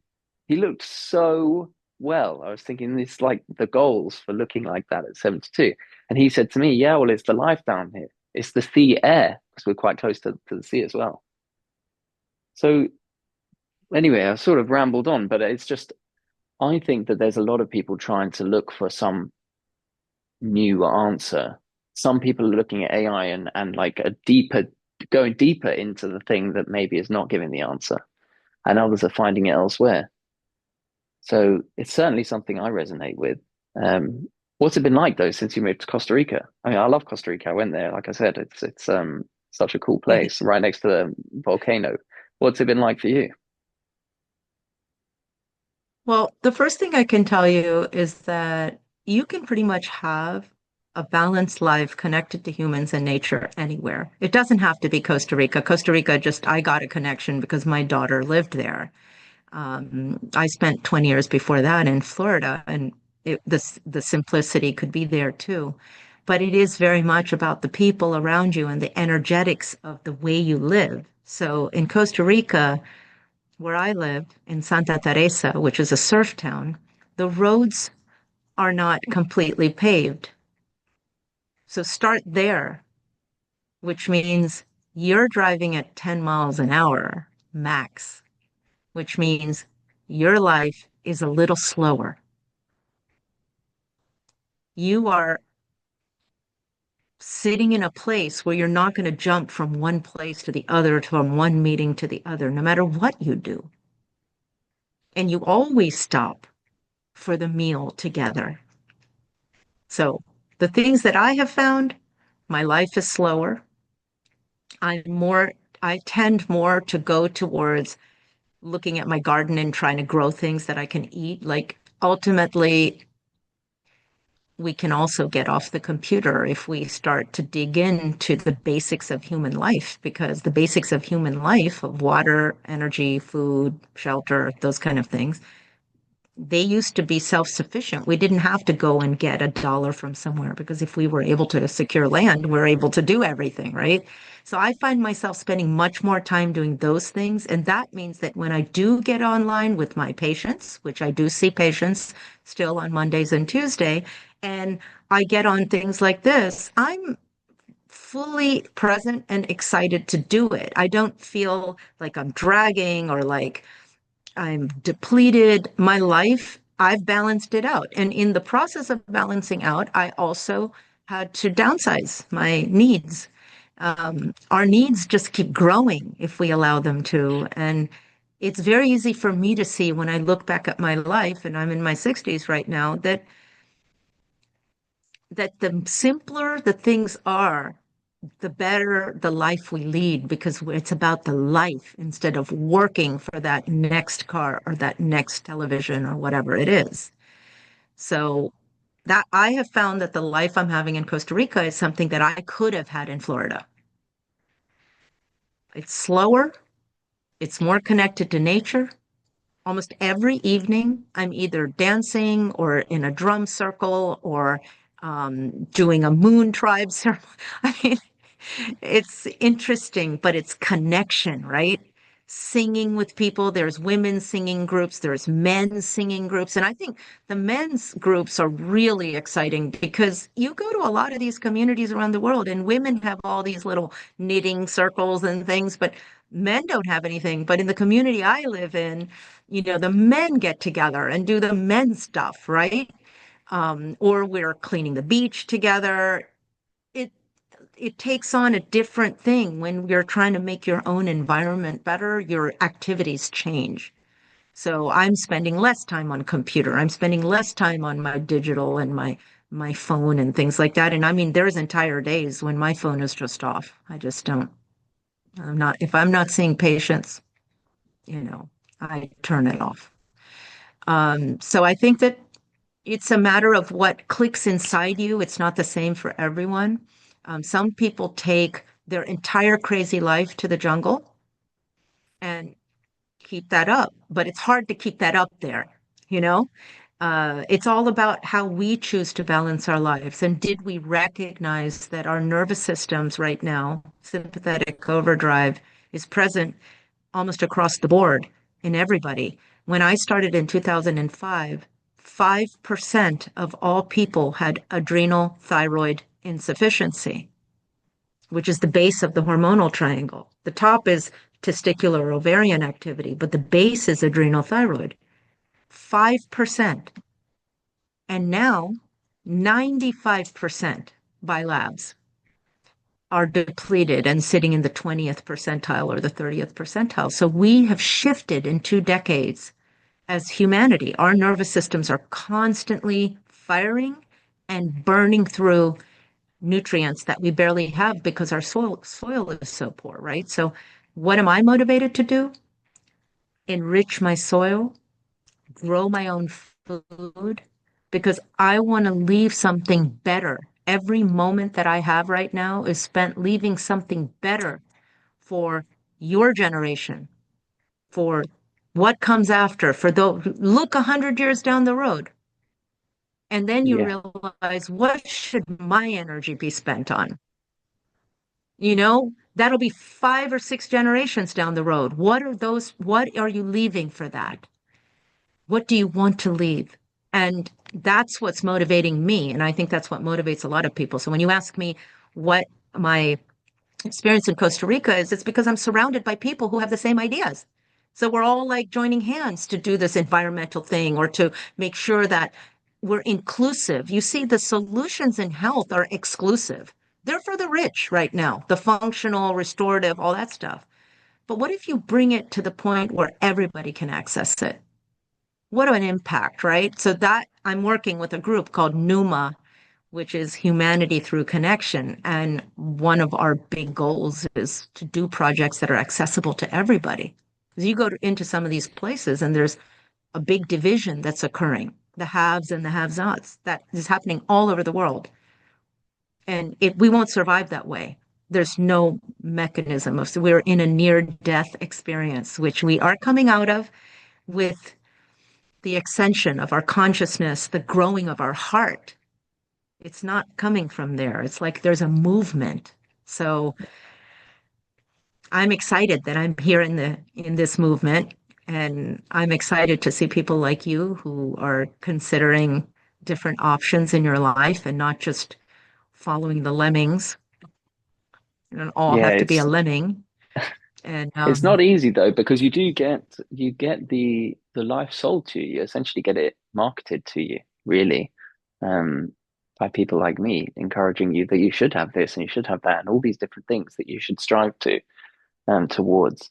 [SPEAKER 1] He looked so well. I was thinking, it's like the goals for looking like that at 72. And he said to me, "Yeah, well, it's the life down here. It's the sea air because we're quite close to the sea as well." So anyway, I sort of rambled on, but it's just I think that there's a lot of people trying to look for some new answer. Some people are looking at AI and like a deeper, going deeper into the thing that maybe is not giving the answer, and others are finding it elsewhere. So it's certainly something I resonate with. What's it been like though since you moved to Costa Rica? I mean, I love Costa Rica. I went there, like I said, it's such a cool
[SPEAKER 2] It,
[SPEAKER 1] place right next to the volcano. What's it been like for you?
[SPEAKER 2] well, the first thing I can tell you is that you can pretty much have a balanced life connected to humans and nature anywhere. It doesn't have to be Costa Rica. Costa Rica, just I got a connection because my daughter lived there. I spent 20 years before that in Florida, and the simplicity could be there too. But it is very much about the people around you and the energetics of the way you live. So in Costa Rica, where I live in Santa Teresa, which is a surf town, the roads are not completely paved. So start there, which means you're driving at 10 miles an hour max, which means your life is a little slower. You are sitting in a place where you're not going to jump from one place to the other, from one meeting to the other, no matter what you do. And you always stop for the meal together. So the things that I have found, my life is slower. I'm more, I tend more to go towards looking at my garden and trying to grow things that I can eat. Like ultimately, we can also get off the computer if we start to dig into the basics of human life, because the basics of human life, of water, energy, food, shelter, those kind of things, they used to be self-sufficient. We didn't have to go and get a dollar from somewhere because if we were able to secure land, we're able to do everything, right? So I find myself spending much more time doing those things. And that means that when I do get online with my patients, which I do see patients still on Mondays and Tuesday, and I get on things like this, I'm fully present and excited to do it. I don't feel like I'm dragging or like I'm depleted. My life, I've balanced it out. And in the process of balancing out, I also had to downsize my needs. Our needs just keep growing if we allow them to. And it's very easy for me to see when I look back at my life, and I'm in my 60s right now, that the simpler the things are, the better the life we lead because it's about the life instead of working for that next car or that next television or whatever it is. So that I have found that the life I'm having in Costa Rica is something that I could have had in Florida. It's slower, it's more connected to nature. Almost every evening, I'm either dancing or in a drum circle or doing a moon tribe ceremony. I mean, it's interesting, but it's connection, right? Singing with people. There's women's singing groups, there's men's singing groups. And I think the men's groups are really exciting because you go to a lot of these communities around the world and women have all these little knitting circles and things, but men don't have anything. But in the community I live in, the men get together and do the men stuff, right? Or we're cleaning the beach together. It it takes on a different thing when you're trying to make your own environment better, your activities change. So I'm spending less time on computer. I'm spending less time on my digital and my phone and things like that. And I mean, there's entire days when my phone is just off. I just don't. I'm not, if I'm not seeing patients, you know, I turn it off. So I think that it's a matter of what clicks inside you. It's not the same for everyone. Some people take their entire crazy life to the jungle and keep that up, but it's hard to keep that up there, you know? It's all about how we choose to balance our lives. And did we recognize that our nervous systems right now, sympathetic overdrive, is present almost across the board in everybody? When I started in 2005, 5% of all people had adrenal thyroid insufficiency, which is the base of the hormonal triangle. The top is testicular ovarian activity, but the base is adrenal thyroid. 5%. And now 95% by labs are depleted and sitting in the 20th percentile or the 30th percentile. So we have shifted in 2 decades as humanity. Our nervous systems are constantly firing and burning through nutrients that we barely have because our soil is so poor, right? So what am I motivated to do? Enrich my soil, grow my own food, because I want to leave something better. Every moment that I have right now is spent leaving something better for your generation, for what comes after, for those look 100 years down the road. And then you
[SPEAKER 1] Yeah,
[SPEAKER 2] realize, what should my energy be spent on? That'll be 5 or 6 generations down the road. What are you leaving for that? What do you want to leave? And that's what's motivating me. And I think that's what motivates a lot of people. So when you ask me what my experience in Costa Rica is, it's because I'm surrounded by people who have the same ideas. So we're all like joining hands to do this environmental thing or to make sure that we're inclusive. You see, the solutions in health are exclusive. They're for the rich right now, the functional, restorative, all that stuff. But what if you bring it to the point where everybody can access it? What an impact, right? So that I'm working with a group called NUMA, which is Humanity Through Connection. And one of our big goals is to do projects that are accessible to everybody. Because you go into some of these places and there's a big division that's occurring, the haves and the have-nots. That is happening all over the world. And we won't survive that way. There's no mechanism of, so we're in a near death experience, which we are coming out of with the ascension of our consciousness, the growing of our heart. It's not coming from there. It's like there's a movement. So I'm excited that I'm here in this movement, and I'm excited to see people like you who are considering different options in your life and not just following the lemmings. You don't all
[SPEAKER 1] yeah,
[SPEAKER 2] have to be a lemming. And
[SPEAKER 1] it's not easy though because you get the life sold to you. You essentially get it marketed to you, really, um, by people like me, encouraging you that you should have this and you should have that and all these different things that you should strive to towards.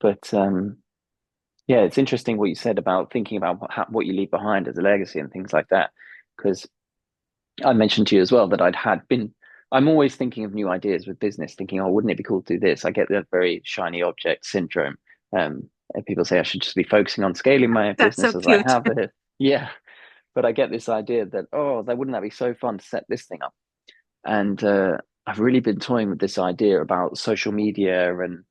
[SPEAKER 1] But yeah, it's interesting what you said about thinking about what you leave behind as a legacy and things like that. Because I mentioned to you as well that I'm always thinking of new ideas with business, thinking, oh, wouldn't it be cool to do this? I get that very shiny object syndrome. And people say I should just be focusing on scaling my
[SPEAKER 2] that's so
[SPEAKER 1] business as I
[SPEAKER 2] cute.
[SPEAKER 1] have it. Yeah. But I get this idea that, oh, wouldn't that be so fun to set this thing up? And I've really been toying with this idea about social media, and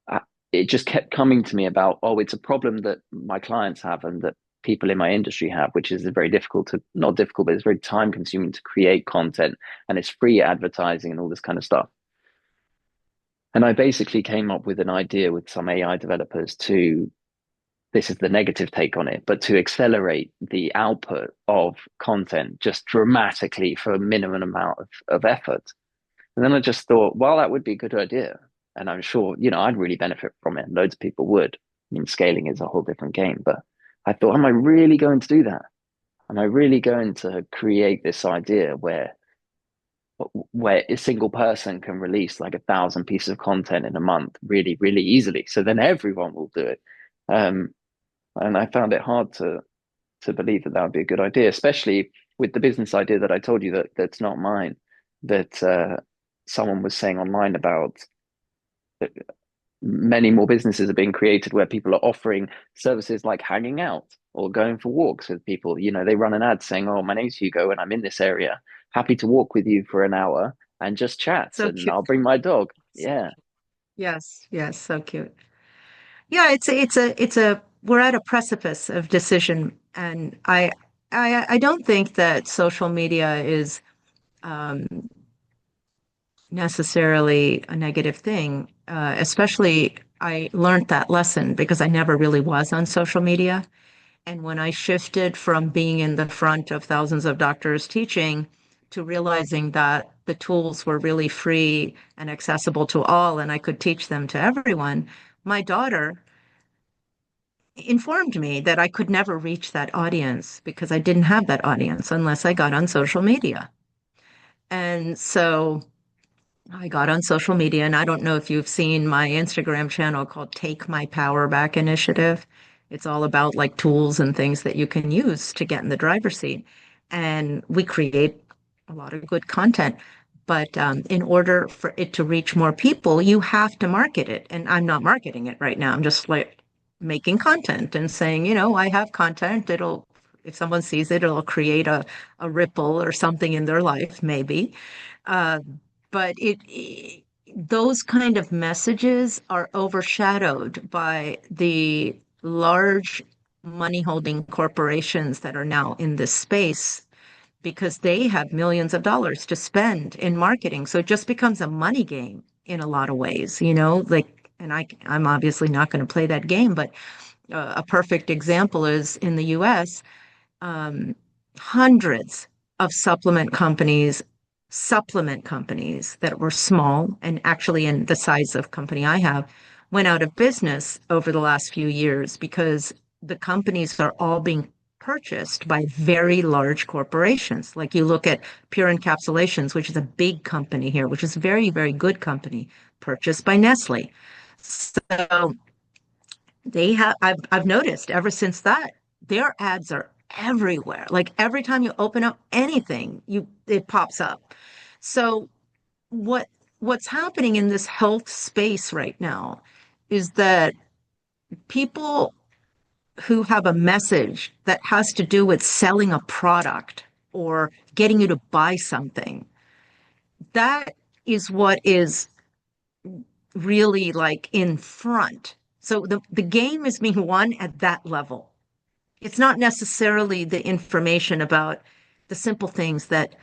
[SPEAKER 1] I, it just kept coming to me about, oh, it's a problem that my clients have and that people in my industry have, which is very difficult to, not difficult, but it's very time consuming to create content, and it's free advertising and all this kind of stuff. And I basically came up with an idea with some AI developers to, this is the negative take on it, but to accelerate the output of content just dramatically for a minimum amount of effort. And then I just thought, well, that would be a good idea. And I'm sure, I'd really benefit from it. Loads of people would. I mean, scaling is a whole different game. But I thought, am I really going to do that? Am I really going to create this idea where where a single person can release like 1,000 pieces of content in a month really, really easily. So then everyone will do it. Um, and I found it hard to believe that that would be a good idea, especially with the business idea that I told you that's not mine, that someone was saying online about many more businesses are being created where people are offering services like hanging out or going for walks with people. You know, they run an ad saying, "Oh, my name's Hugo and I'm in this area. Happy to walk with you for an hour and just chat,
[SPEAKER 2] So
[SPEAKER 1] and
[SPEAKER 2] cute.
[SPEAKER 1] I'll bring my dog."
[SPEAKER 2] So
[SPEAKER 1] Yeah.
[SPEAKER 2] cute. Yes, yes, so cute. Yeah, it's a we're at a precipice of decision, and I don't think that social media is um, necessarily a negative thing. Especially, I learned that lesson because I never really was on social media. And when I shifted from being in the front of thousands of doctors teaching to realizing that the tools were really free and accessible to all, and I could teach them to everyone, my daughter informed me that I could never reach that audience because I didn't have that audience unless I got on social media. And so I got on social media, and I don't know if you've seen my Instagram channel called Take My Power Back Initiative. It's all about like tools and things that you can use to get in the driver's seat. And we create a lot of good content. But in order for it to reach more people, you have to market it. And I'm not marketing it right now. I'm just like making content and saying, I have content. If someone sees it, it'll create a ripple or something in their life, maybe. Uh, but those kind of messages are overshadowed by the large money holding corporations that are now in this space because they have millions of dollars to spend in marketing. So it just becomes a money game in a lot of ways, like, and I'm obviously not going to play that game, but a perfect example is in the US, um, hundreds of supplement companies that were small and actually in the size of company I have, went out of business over the last few years because the companies are all being purchased by very large corporations. Like you look at Pure Encapsulations, which is a big company here, which is a very, very good company, purchased by Nestle. So I've noticed ever since that, their ads are everywhere. Like every time you open up anything, it pops up. So what what's happening in this health space right now is that people who have a message that has to do with selling a product or getting you to buy something, that is what is really like in front. So the game is being won at that level. It's not necessarily the information about the simple things that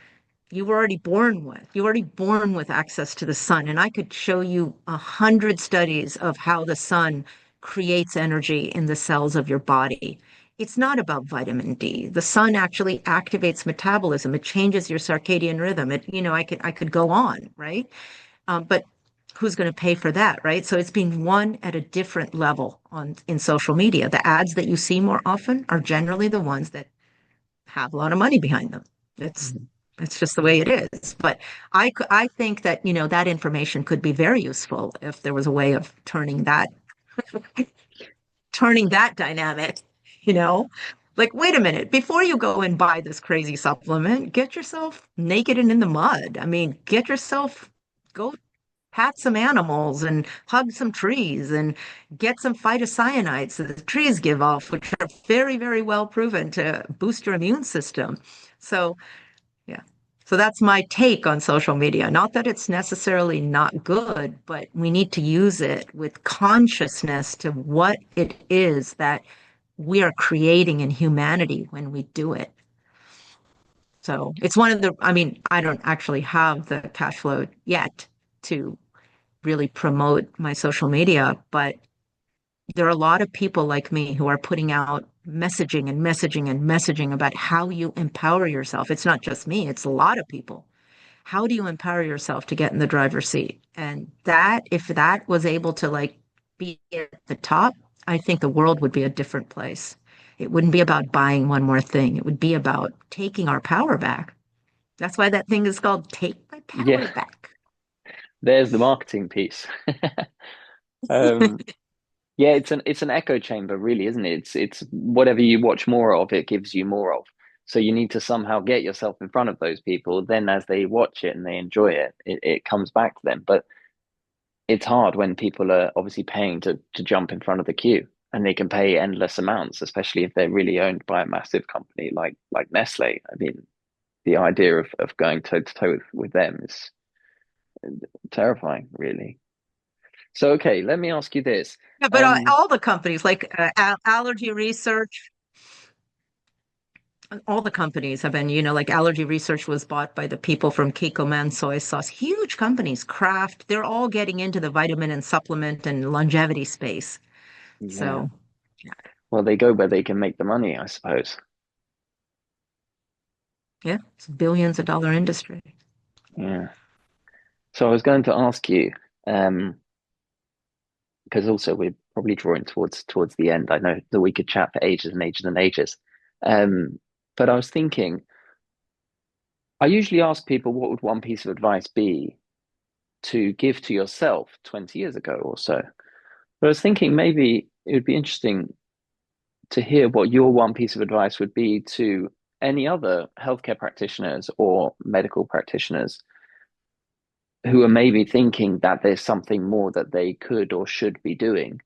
[SPEAKER 2] you were already born with. You were already born with access to the sun. And I could show you 100 studies of how the sun creates energy in the cells of your body. It's not about vitamin D. The sun actually activates metabolism. It changes your circadian rhythm. I could go on, right? But who's going to pay for that, right? So it's being won at a different level in social media. The ads that you see more often are generally the ones that have a lot of money behind them. It's it's just the way it is. But I think that that information could be very useful if there was a way of turning that dynamic. You know, like wait a minute, before you go and buy this crazy supplement, get yourself naked and in the mud. I mean, get yourself go pat some animals and hug some trees and get some phytocyanides that the trees give off, which are very, very well proven to boost your immune system. So, yeah. So that's my take on social media. Not that it's necessarily not good, but we need to use it with consciousness to what it is that we are creating in humanity when we do it. So it's I mean, I don't actually have the cash flow yet to really promote my social media, but there are a lot of people like me who are putting out messaging and messaging and messaging about how you empower yourself. It's not just me, it's a lot of people. How do you empower yourself to get in the driver's seat? And if that was able to like be at the top, I think the world would be a different place. It wouldn't be about buying one more thing. It would be about taking our power back. That's why that thing is called Take My I
[SPEAKER 1] Yeah,
[SPEAKER 2] power back.
[SPEAKER 1] there's the marketing piece. Um, yeah, it's an echo chamber, really, isn't it? It's whatever you watch more of, it gives you more of. So you need to somehow get yourself in front of those people. Then, as they watch it and they enjoy it, it comes back to them. But it's hard when people are obviously paying to jump in front of the queue, and they can pay endless amounts, especially if they're really owned by a massive company like Nestle. I mean, the idea of going toe to toe with them is terrifying, really. So, okay, let me ask you this.
[SPEAKER 2] Yeah, but
[SPEAKER 1] Um,
[SPEAKER 2] all the companies, like allergy research, all the companies have been, like allergy research was bought by the people from Kikkoman soy sauce. Huge companies, Kraft, they're all getting into the vitamin and supplement and longevity space.
[SPEAKER 1] yeah,
[SPEAKER 2] So,
[SPEAKER 1] well, they go where they can make the money, I suppose.
[SPEAKER 2] yeah, it's billions of dollar industry.
[SPEAKER 1] Yeah. So I was going to ask you, um, because also we're probably drawing towards the end. I know that we could chat for ages and ages and ages. Um, but I was thinking, I usually ask people what would one piece of advice be to give to yourself 20 years ago or so. But I was thinking maybe it would be interesting to hear what your one piece of advice would be to any other healthcare practitioners or medical practitioners who are maybe thinking that there's something more that they could or should be doing.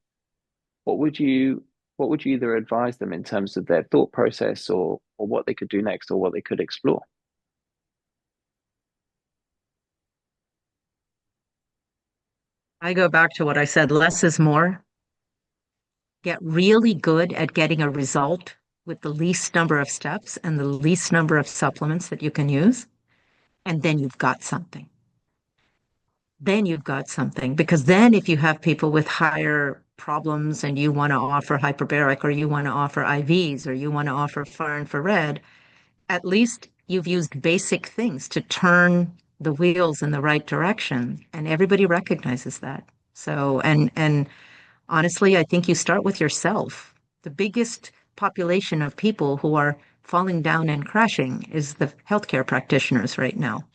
[SPEAKER 1] What would you what would you either advise them in terms of their thought process or what they could do next or what they could explore?
[SPEAKER 2] I go back to what I said, less is more. Get really good at getting a result with the least number of steps and the least number of supplements that you can use. And then you've got something. Then you've got something. Because then, if you have people with higher problems and you want to offer hyperbaric or you want to offer IVs or you want to offer far infrared, at least you've used basic things to turn the wheels in the right direction. And everybody recognizes that. So, and honestly, I think you start with yourself. The biggest population of people who are falling down and crashing is the healthcare practitioners right now.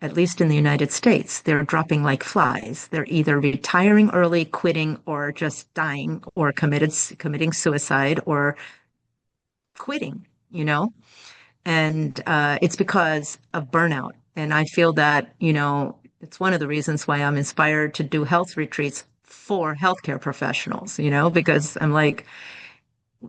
[SPEAKER 2] At least in the United States, they're dropping like flies. They're either retiring early, quitting, or just dying, or committing suicide, or quitting. You know, and it's because of burnout. And I feel that it's one of the reasons why I'm inspired to do health retreats for healthcare professionals. Because I'm like,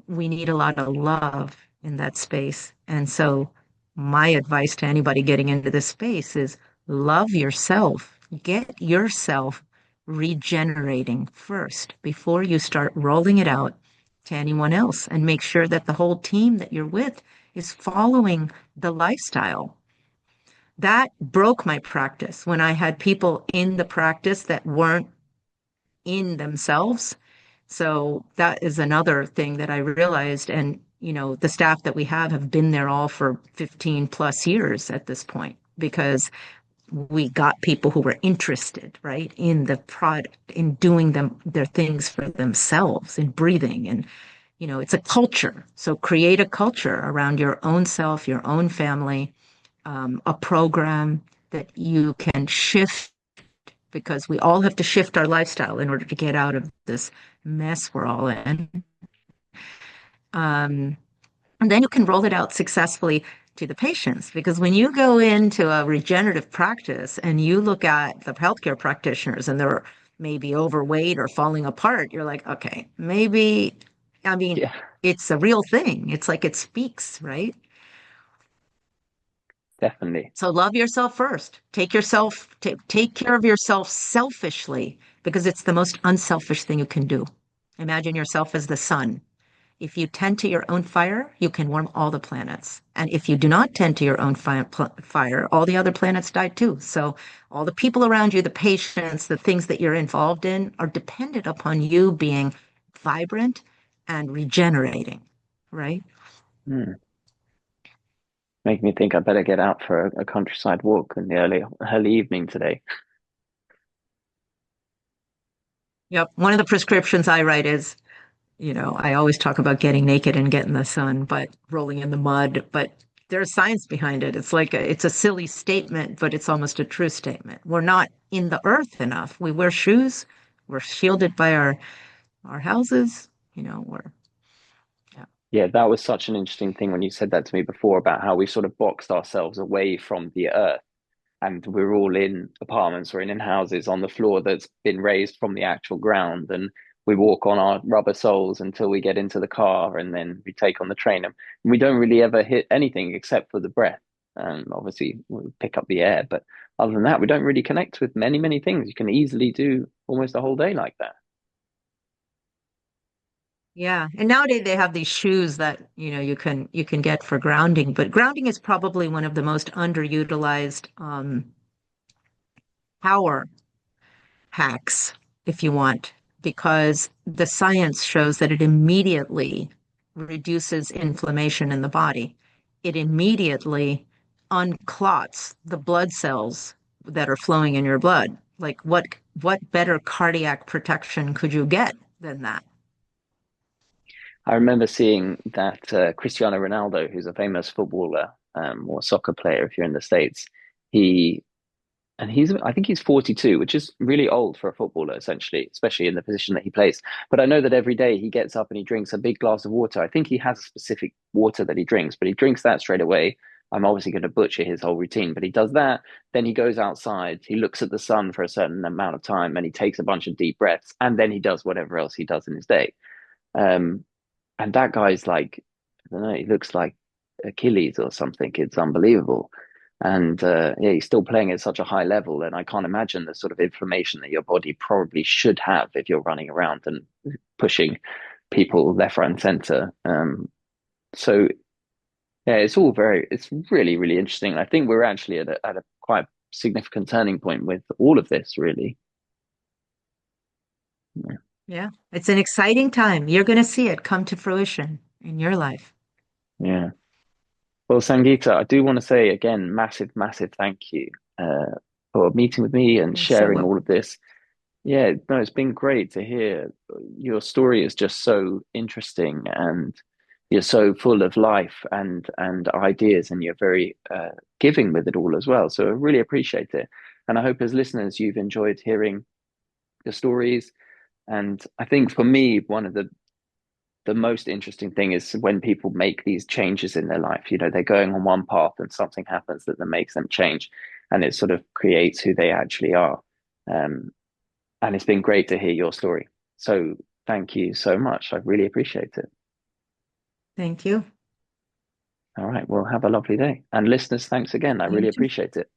[SPEAKER 2] we need a lot of love in that space. And so my advice to anybody getting into this space is love yourself. Get yourself regenerating first before you start rolling it out to anyone else, and make sure that the whole team that you're with is following the lifestyle. That broke my practice when I had people in the practice that weren't in themselves. So that is another thing that I realized. And, the staff that we have been there all for 15 plus years at this point, because we got people who were interested, right, in the product, in doing their things for themselves, in breathing. And, it's a culture. So create a culture around your own self, your own family, a program that you can shift, because we all have to shift our lifestyle in order to get out of this mess we're all in. Um, and then you can roll it out successfully to the patients. Because when you go into a regenerative practice and you look at the healthcare practitioners and they're maybe overweight or falling apart, you're like, okay, maybe, I mean,
[SPEAKER 1] Yeah,
[SPEAKER 2] it's a real thing. It's like it speaks, right?
[SPEAKER 1] definitely.
[SPEAKER 2] So love yourself first. Take care of yourself selfishly, because it's the most unselfish thing you can do. Imagine yourself as the sun. If you tend to your own fire, you can warm all the planets. And if you do not tend to your own fire, all the other planets die too. So all the people around you, the patients, the things that you're involved in are dependent upon you being vibrant and regenerating, right?
[SPEAKER 1] Hmm. Make me think I better get out for a countryside walk in the early evening today.
[SPEAKER 2] Yep. One of the prescriptions I write is, I always talk about getting naked and getting the sun, but rolling in the mud. But there's science behind it. It's like it's a silly statement, but it's almost a true statement. We're not in the earth enough. We wear shoes. We're shielded by our houses. We're yeah.
[SPEAKER 1] Yeah, that was such an interesting thing when you said that to me before about how we sort of boxed ourselves away from the earth, and we're all in apartments or in houses on the floor that's been raised from the actual ground, and we walk on our rubber soles until we get into the car, and then we take on the train, and we don't really ever hit anything except for the breath. Obviously we pick up the air, but other than that we don't really connect with many things. You can easily do almost a whole day like that.
[SPEAKER 2] Yeah. And nowadays they have these shoes that, you can get for grounding, but grounding is probably one of the most underutilized power hacks, if you want, because the science shows that it immediately reduces inflammation in the body. It immediately unclots the blood cells that are flowing in your blood. Like what better cardiac protection could you get than that?
[SPEAKER 1] I remember seeing that Cristiano Ronaldo, who's a famous footballer, or soccer player if you're in the States, he I think he's 42, which is really old for a footballer, essentially, especially in the position that he plays. But I know that every day he gets up and he drinks a big glass of water. I think he has a specific water that he drinks, but he drinks that straight away. I'm obviously going to butcher his whole routine, but he does that. Then he goes outside, he looks at the sun for a certain amount of time, and he takes a bunch of deep breaths, and then he does whatever else he does in his day. Um, and that guy's like, I don't know, he looks like Achilles or something. It's unbelievable. And yeah, he's still playing at such a high level. And I can't imagine the sort of inflammation that your body probably should have if you're running around and pushing people left, right, and center. So yeah, it's really interesting. I think we're actually at a quite significant turning point with all of this, really. Yeah.
[SPEAKER 2] Yeah, it's an exciting time. You're going to see it come to fruition in your life.
[SPEAKER 1] Yeah. Well, Sangeeta, I do want to say again, massive thank you for meeting with me and
[SPEAKER 2] You're so
[SPEAKER 1] sharing all
[SPEAKER 2] welcome.
[SPEAKER 1] of this. Yeah, no, it's been great to hear. Your story is just so interesting, and you're so full of life and ideas, and you're very giving with it all as well. So I really appreciate it. And I hope as listeners you've enjoyed hearing the stories. And I think for me, one of the most interesting thing is when people make these changes in their life. They're going on one path and something happens that makes them change, and it sort of creates who they actually are. Um, and it's been great to hear your story. So thank you so much. I really appreciate it.
[SPEAKER 2] Thank you.
[SPEAKER 1] All right. Well, have a lovely day. And listeners, thanks again. I
[SPEAKER 2] You
[SPEAKER 1] really
[SPEAKER 2] too.
[SPEAKER 1] appreciate it.